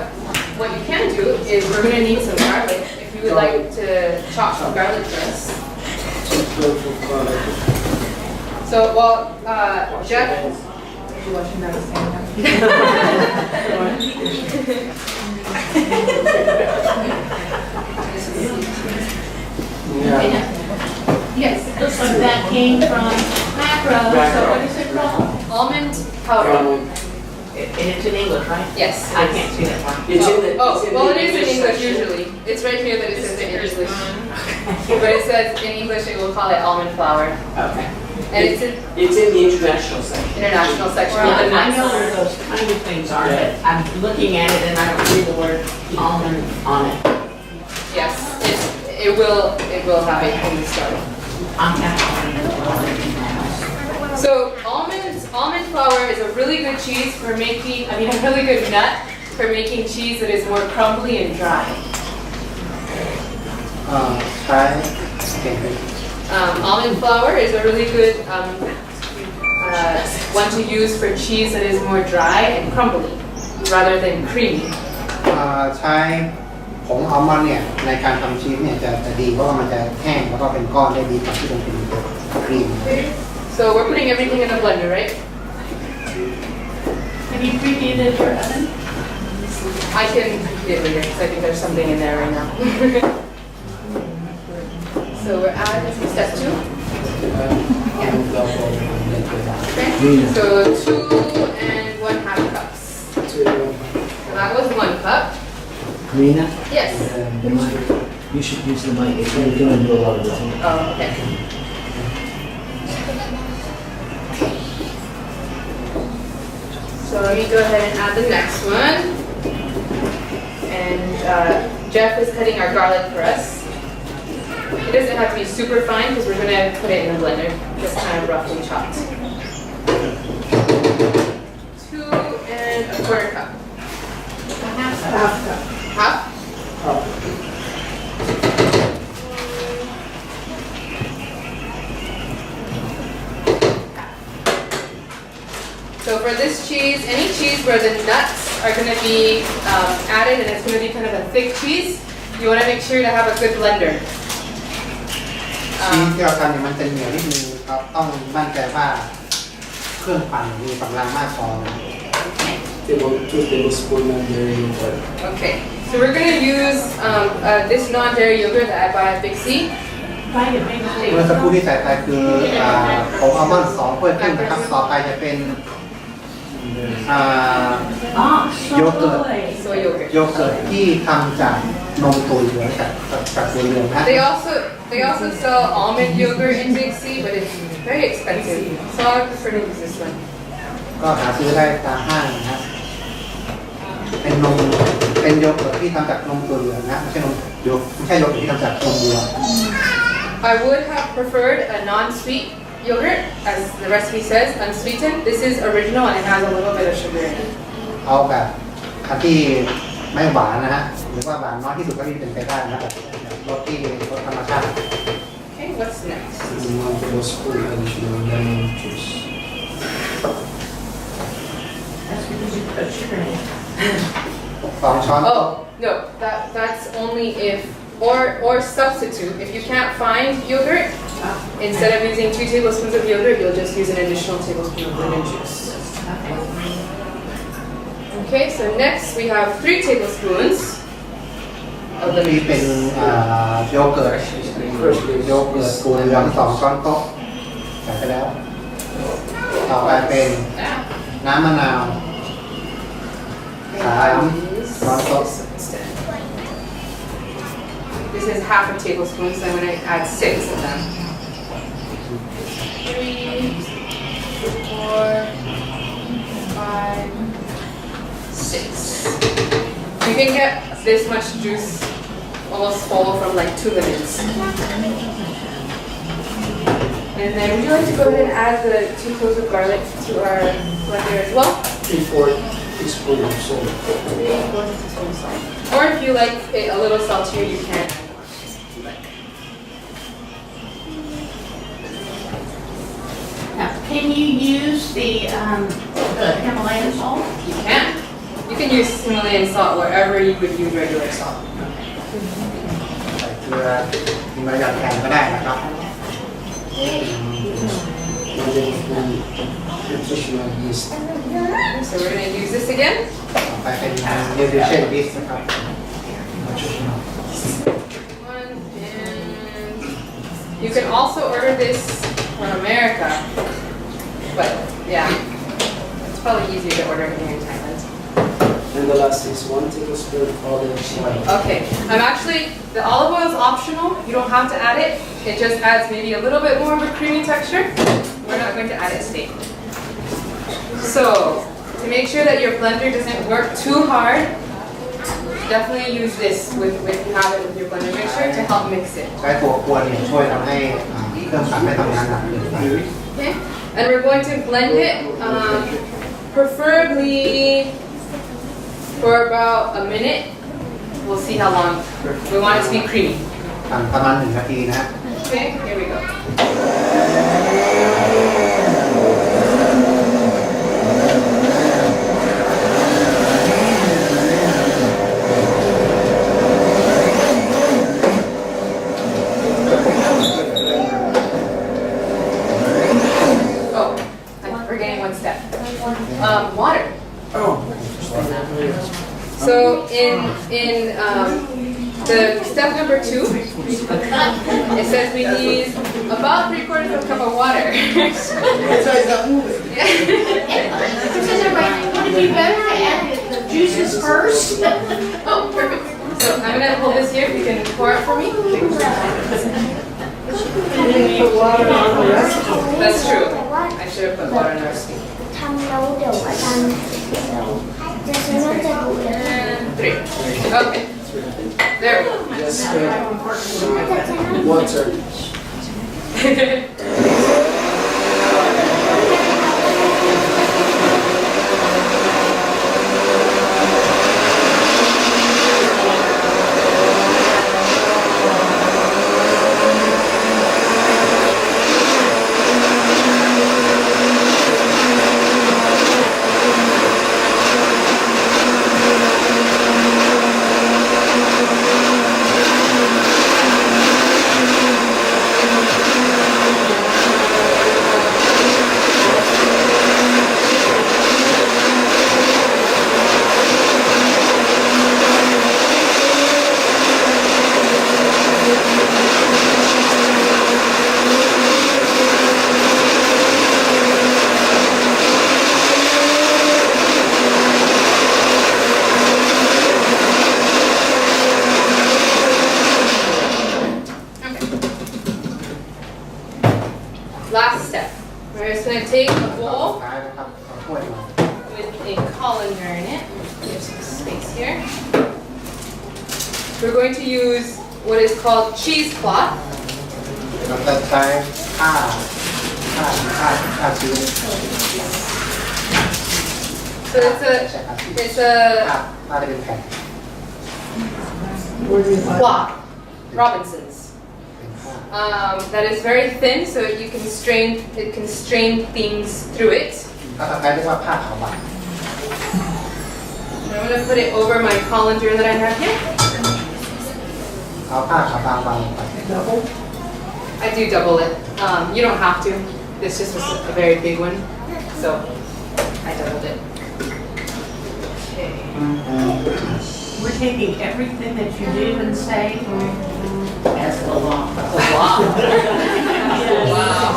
what you can do is we're gonna need some garlic. If you would like to chop some garlic for us. 2 cloves of garlic. So while Jeff, you watching that stand up? Yeah. Yes. Looks like that came from macro, so what is it called? Almond powder. Almond. And it's in English, right? Yes. I can't see that one. It's in the, Oh, it's in well, the it is in English section. usually. It's right here that it says in English. But it says in English it will call it almond flour. Okay. And it's in It's in the international section. international section Well, of the I know nuts. where those tiny things are, but I'm looking at it and I don't see the word almond on it. Yes, it will have it in the start. I'm counting. So almond flour is a really good cheese for making, a really good nut for making cheese that is more crumbly and dry. ใช้เก่ง Almond flour is a really good one to use for cheese that is more dry and crumbly rather than creamy. ใช้ผงอัลมอนด์เนี่ยในการทำชีสเนี่ยจะดีเพราะว่ามันจะแห้งแล้วก็เป็นก้อนได้ดีกว่าที่มันเป็นครีม So we're putting everything in the blender, right? Have you preheated your oven? I can do it later because I think there's something in there right now. So we're at step 2. Almond flour powder. Okay. So 2 and 1/2 cups. 2 So that was 1 cup. Karina, Yes. you should use the mic. It's really going to do a lot of this. Oh, okay. So let me go ahead and add the next one. And Jeff is cutting our garlic for us. It doesn't have to be super fine because we're going to put it in the blender, just kind of roughly chopped. 2 and 1/4 cup. Half cup. Half? Half. So for this cheese, any cheese where the nuts are going to be added and it's going to be kind of a thick cheese, you want to make sure to have a good blender. ชีสที่เราทำเนี่ยมันจะเหนียวนิดนึงครับต้องมั่นใจว่าเครื่องปั่นมีกำลังมากพอนะ 2 tablespoons of dairy butter. Okay, so we're going to use this non-dairy yogurt that I buy at Big C. เมื่อสักครู่ที่ใส่ไปคือผงอัลมอนด์2 ถ้วยครึ่งนะครับต่อไปจะเป็น อ่า Ah, Yogurt. soy. Soy yogurt. โยเกิร์ตที่ทำจากนมตุ๋นหรือจากตัวเรืองนะ They also sell almond yogurt in Big C, but it's very expensive. So I prefer to use this one. ก็หาซื้อได้ตามห้างนะครับเป็นโยเกิร์ตที่ทำจากนมตัวเหลืองนะไม่ใช่โยเกิร์ตที่ทำจากนมวัว I would have preferred a non-sweet yogurt, as the recipe says, unsweetened. This is original and it has a little bit of sugar in it. เอาแบบอันที่ไม่หวานนะฮะหรือว่าหวานน้อยที่สุดก็ที่เป็นไปได้นะแบบรสธรรมชาติ Okay, what's next? 1 tablespoon additional lemon juice. That's because you put sugar in it. 2 ช้อนโต๊ะ Oh, no, that's only if, or substitute. If you can't find yogurt, instead of using 2 tablespoons of yogurt, you'll just use an additional tablespoon of lemon juice. Okay. Okay, so next we have 3 tablespoons of นี่ lemon เป็น juice. โยเกิร์ตโยเกิร์ตปูเหลือง2 ช้อนโต๊ะใส่ไปแล้ว ต่อไปเป็นน้ำมะนาว Use ช้อนโต๊ะ this instead. This is half a tablespoon, so I'm going to add 6 of them. 3, 4, 5, 6. You can get this much juice almost full from like 2 lemons. And then would you like to go ahead and add the 2 cloves of garlic to our blender as well? 3/4 teaspoon of salt. 3/4 teaspoon salt. Or if you like it a little saltier, you can add more if you like. Now, can you use the Himalayan salt? You can. You can use Himalayan salt wherever you would use regular salt. ใส่เกลือกินมาอย่างแทนก็ได้นะครับ 1 tablespoon nutritional yeast. So we're going to use this again. ต่อไปเป็น nutrition yeast นะครับ Nutritional. One, and you can also order this from America. But yeah, it's probably easier to order it here in Thailand. And the last is 1 tablespoon olive oil. Okay, the olive oil is optional. You don't have to add it. It just adds maybe a little bit more of a creamy texture. We're not going to add it today. So, to make sure that your blender doesn't work too hard, definitely use this if you have it with your blender mixer to help mix it. ใช้ตัวกวนเนี่ยช่วยทำให้เครื่องปั่นไม่ทำงานหนักเกินไป Okay, and we're going to blend it, preferably for about a minute. We'll see how long. We want it to be creamy. ปั่นประมาณ1 นาทีนะ Okay, here we go. Oh, I'm forgetting one step. Water. Oh. So in the step number 2, it says we need about 3/4 of a cup of water. Would it be better to add the juices first? Oh, perfect. So I'm gonna hold this here. If you can pour it for me. That's true. I should have put water in the recipe. ทำแล้วเดี๋ยวอาจารย์จะใช้น่าจะดูแล And 3. Okay. There we go. Just add water. take a สุ bowl ดท้ายนะครับเอาถ้วยมา with a colander in it. There's some space here. We're going to use what is called cheesecloth. เราจะใช้ผ้าชื้น So it's ใช่ครับ a ผ้าที่เป็นแผ่น cloth, Robinson's. เป็นผ้า That is very thin, so it can strain things through it. ภาษาไทยเรียกว่าผ้าขาวบาง And I'm going to put it over my colander that I have here. เอาผ้าขาวบางวางลงไป I do double it. You don't have to. This just was a very big one, so I doubled it. Okay. We're taking everything that you do and say as the law. Wow.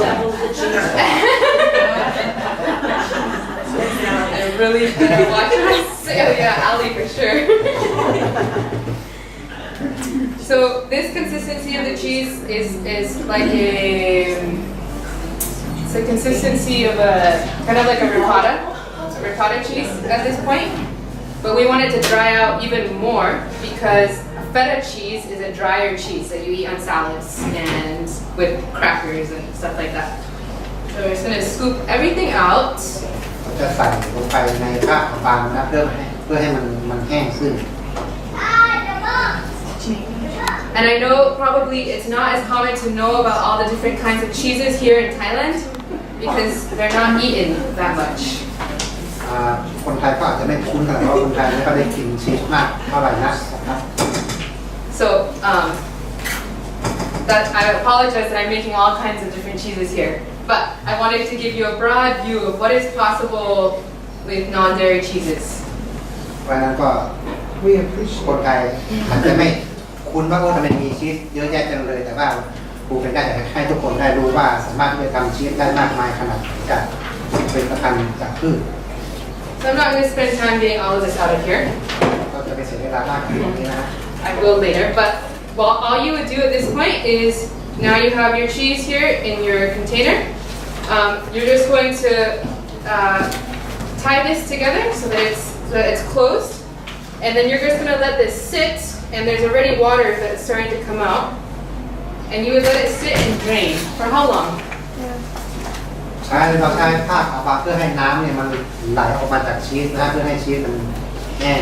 Double the cheese. I really better watch what I say. Oh yeah, Ali for sure. So this consistency of the cheese is like it's the consistency of a kind of like a ricotta cheese at this point. But we want it to dry out even more because feta cheese is a drier cheese that you eat on salads and with crackers and stuff like that. So we're just gonna scoop everything out. เราจะใส่ลงไปในผ้าขาวบางนะเพื่อให้มันแห้งขึ้น And I know probably it's not as common to know about all the different kinds of cheeses here in Thailand because they're not eaten that much. คนไทยก็อาจจะไม่คุ้นกันเพราะคนไทยไม่ค่อยได้กินชีสมากเท่าไหร่นะครับ So that I apologize that I'm making all kinds of different cheeses here, but I wanted to give you a broad view of what is possible with non-dairy cheeses. เพราะฉะนั้นก็คนไทยอาจจะไม่คุ้นว่าทำไมมีชีสเยอะแยะจังเลยแต่ว่าครูเป็นได้อยากให้ทุกคนได้รู้ว่าสามารถที่จะทำชีสได้มากมายขนาดจากผลิตภัณฑ์จากพืช So I'm not going to spend time getting all of this out of here. ก็จะไปเสียเวลามากตรงนี้นะ I will later, but all you would do at this point is now you have your cheese here in your container. You're just going to tie this together so that it's closed, and then you're just going to let this sit. And there's already water that's starting to come out, and you would let it sit and drain. For how long? เราใช้ผ้าขาวบางเพื่อให้น้ำเนี่ยมันไหลออกมาจากชีสนะเพื่อให้ชีสมันแห้ง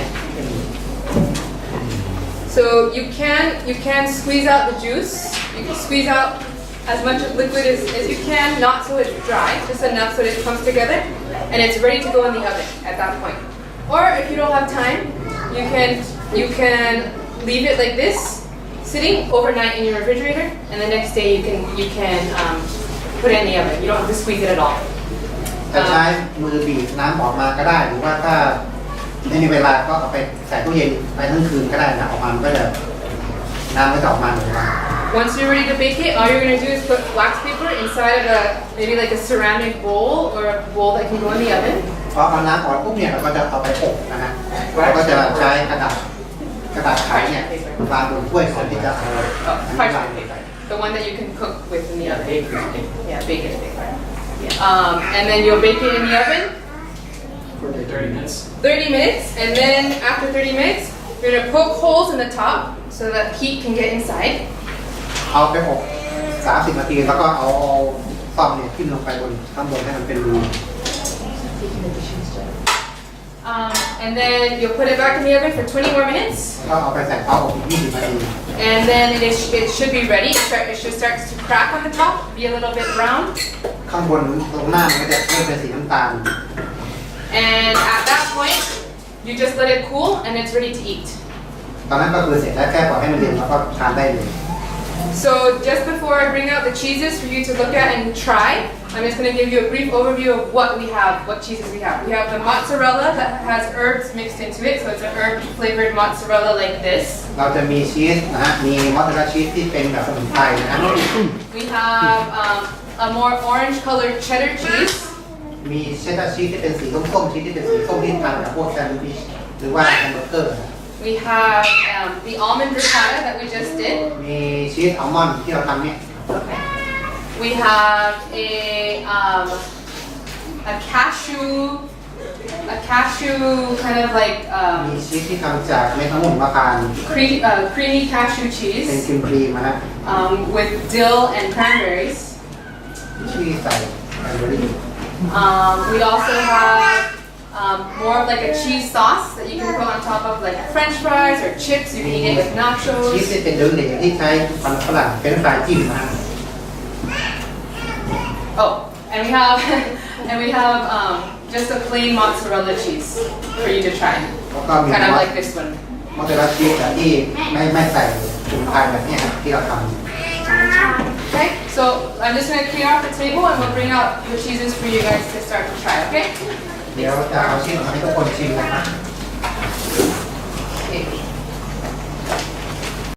So you can squeeze out the juice. You can squeeze out as much liquid as you can, not so it's dry, just enough so that it comes together, and it's ready to go in the oven at that point. Or if you don't have time, you can leave it like this, sitting overnight in your refrigerator, and the next day you can put it in the oven. You don't have to squeeze it at all. จะใช้มือบีบน้ำออกมาก็ได้หรือว่าถ้าไม่มีเวลาก็เอาไปใส่ตู้เย็นไปทั้งคืนก็ได้นะออกมาก็จะน้ำก็จะออกมาเหมือนกัน Once you're ready to bake it, all you're going to do is put wax paper inside of maybe like a ceramic bowl or a bowl that can go in the oven. พอเอาน้ำออกปุ๊บเนี่ยเราก็จะเอาไปอบนะฮะเราก็จะใช้กระดาษขายเนี่ยวางบนถ้วยก่อนที่จะเอา Parchment paper, the one that you can cook with in the oven. Yeah, bacon paper. And then you'll bake it in the oven For 30 minutes. 30 minutes, and then after 30 minutes, you're going to poke holes in the top so that heat can get inside. เอาไปอบ30 นาทีแล้วก็เอาซ่อมเนี่ยขึ้นลงไปบนข้างบนให้มันเป็นรู And then you'll put it back in the oven for 20 more minutes. ก็เอาไปใส่เตาอบอีก20 นาที And then it should be ready. It should start to crack on the top, be a little bit brown. ข้างบนตรงหน้ามันก็จะเริ่มเป็นสีน้ำตาล And at that point, you just let it cool and it's ready to eat. ตอนนั้นก็คือเสร็จแล้วแค่ปล่อยให้มันเย็นแล้วก็ทานได้เลย So just before I bring out the cheeses for you to look at and try, I'm just going to give you a brief overview of what we have, what cheeses we have. We have the mozzarella that has herbs mixed into it, so it's an herb flavored mozzarella like this. เราจะมีชีสนะฮะมีมอสซาเรลล่าชีสที่เป็นแบบสมุนไพรนะฮะ We have a more orange colored cheddar cheese. มีเชดดาร์ชีสที่เป็นสีส้มๆชีสที่เป็นสีส้มที่ทานกับพวกแซนด์วิชหรือว่าแฮมเบอร์เกอร์นะ We have the almond ricotta that we just did. มีชีสอัลมอนด์ที่เราทำเนี่ย We have a a cashew kind of like มีชีสที่ทำจากเม็ดองุ่นมะพร้าว creamy cashew เป็น cheese ครีมนะ with dill and cranberries. ที่ใส่แคนเบอรี่ We also have more of like a cheese sauce that you can put on top of like French fries or chips. You can eat it with ชีส nachos. เป็นเหลืองๆที่ใช้มันฝรั่งเป็นฝรั่งจิ้มนะ Oh, and we have just a plain mozzarella cheese for you to try. แล้วก็มี Kind of like this one. มอสซาเรลล่าชีสแบบที่ไม่ใส่สมุนไพรแบบเนี้ยครับที่เราทำ Okay, so I'm just gonna clear off the table and we'll bring out the cheeses for you guys to start to try. Okay? เดี๋ยวจะเอาชีสมาให้ทุกคนชิมนะครับ Okay.